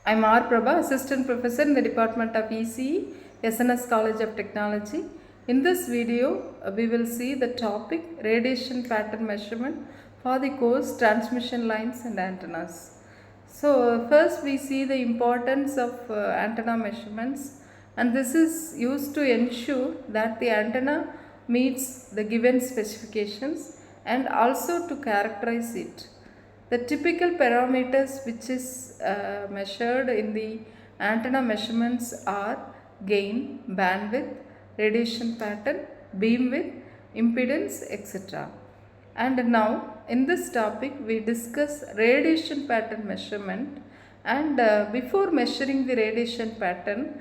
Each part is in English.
I'm R. Prabha, Assistant Professor in the Department of ECE, SNS College of Technology. In this video, we will see the topic radiation pattern measurement for the course transmission lines and antennas. So, first we see the importance of antenna measurements, and this is used to ensure that the antenna meets the given specifications and also to characterize it. The typical parameters which is measured in the antenna measurements are gain, bandwidth, radiation pattern, beam width, impedance, etc. And now in this topic we discuss radiation pattern measurement, and before measuring the radiation pattern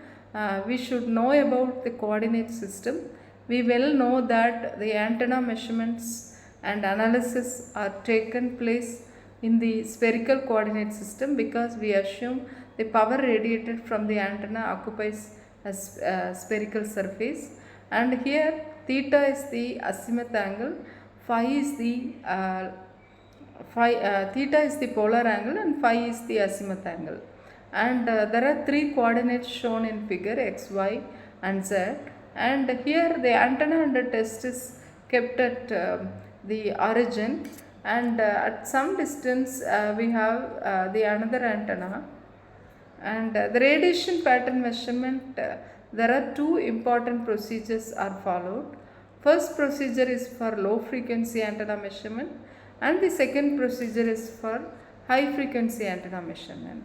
we should know about the coordinate system. We well know that the antenna measurements and analysis are taken place in the spherical coordinate system, because we assume the power radiated from the antenna occupies a spherical surface, and here theta is the azimuth angle, phi is the theta is the polar angle and phi is the azimuth angle, and there are three coordinates shown in figure x, y and z, and here the antenna under test is kept at the origin, and at some distance we have the another antenna. And the radiation pattern measurement, there are two important procedures are followed. First procedure is for low frequency antenna measurement, and the second procedure is for high frequency antenna measurement.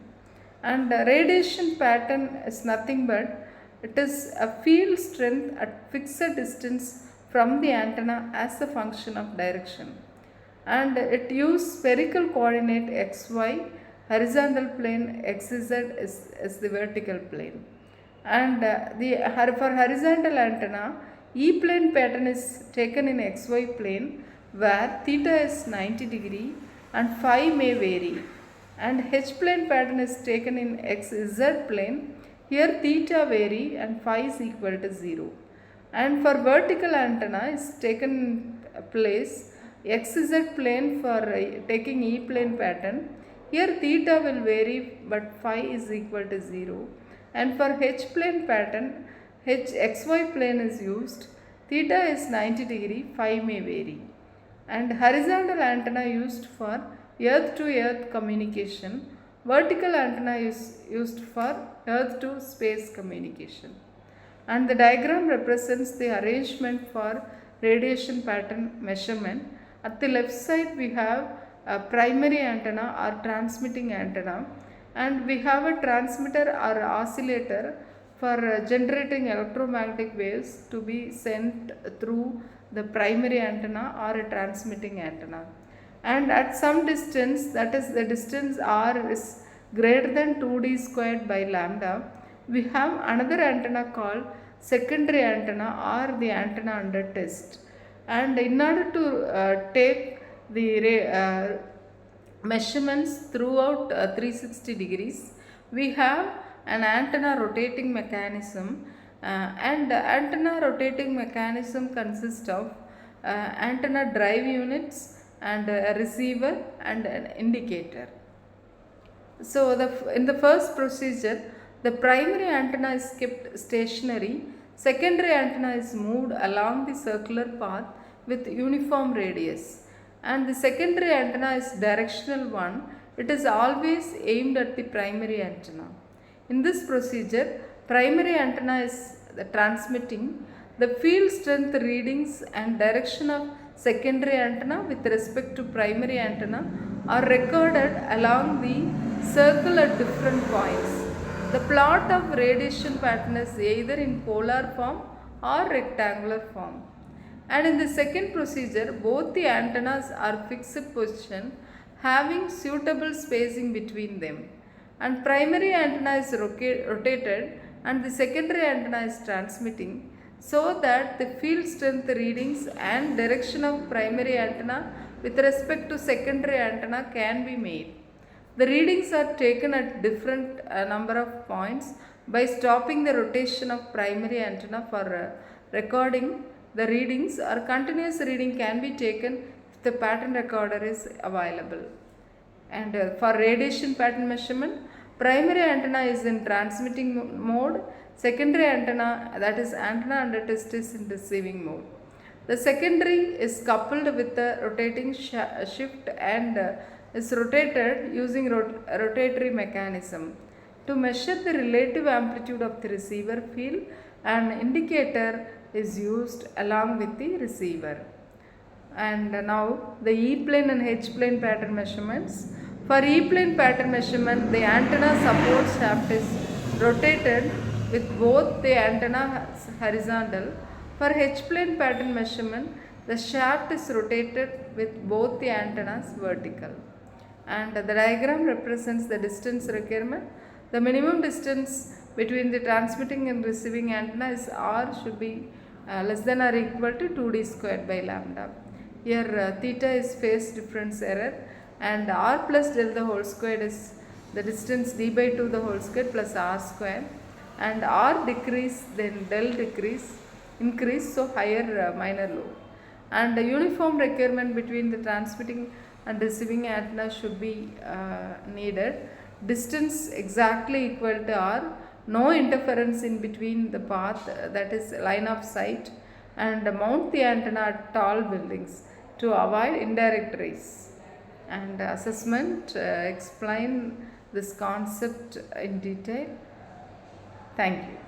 And radiation pattern is nothing but it is a field strength at fixed distance from the antenna as a function of direction, and it uses spherical coordinate xy, horizontal plane xz is the vertical plane, and for horizontal antenna E plane pattern is taken in xy plane where theta is 90 degree and phi may vary, and H plane pattern is taken in xz plane, here theta vary and phi is equal to 0, and for vertical antenna is taken place xz plane for taking E plane pattern, here theta will vary but phi is equal to 0, and for H plane pattern xy plane is used, theta is 90 degree, phi may vary, and horizontal antenna used for earth to earth communication, vertical antenna is used for earth to space communication. And the diagram represents the arrangement for radiation pattern measurement. At the left side we have a primary antenna or transmitting antenna, and we have a transmitter or oscillator for generating electromagnetic waves to be sent through the primary antenna or a transmitting antenna. And at some distance, that is the distance r is greater than 2d squared by lambda, we have another antenna called secondary antenna or the antenna under test. And in order to take the measurements throughout 360 degrees, we have an antenna rotating mechanism, and the antenna rotating mechanism consists of antenna drive units and a receiver and an indicator. So in the first procedure, the primary antenna is kept stationary, secondary antenna is moved along the circular path with uniform radius, and the secondary antenna is directional one, it is always aimed at the primary antenna. In this procedure, primary antenna is transmitting the field strength readings and direction of secondary antenna with respect to primary antenna are recorded along the circle at different points. The plot of radiation pattern is either in polar form or rectangular form. And in the second procedure, both the antennas are fixed position having suitable spacing between them, and primary antenna is rotated and the secondary antenna is transmitting, so that the field strength readings and direction of primary antenna with respect to secondary antenna can be made. The readings are taken at different number of points by stopping the rotation of primary antenna for recording the readings, or continuous reading can be taken if the pattern recorder is available. And for radiation pattern measurement, Primary antenna is in transmitting mode, secondary antenna, that is antenna under test, is in receiving mode. The secondary is coupled with the rotating shift and is rotated using rotatory mechanism. To measure the relative amplitude of the receiver field, an indicator is used along with the receiver. And now the E-plane and H-plane pattern measurements. For E-plane pattern measurement, the antenna support shaft is rotated with both the antennas horizontal. For H-plane pattern measurement, the shaft is rotated with both the antennas vertical. And the diagram represents the distance requirement. The minimum distance between the transmitting and receiving antenna is R should be less than or equal to 2d squared by lambda. Here theta is phase difference error, and r plus del the whole squared is the distance d by 2 the whole squared plus r square, and r decrease then del increase, so higher minor lobe. And the uniform requirement between the transmitting and receiving antenna should be needed. Distance exactly equal to r, no interference in between the path, that is line of sight, and mount the antenna at tall buildings to avoid indirect rays. And assessment explain this concept in detail. Thank you.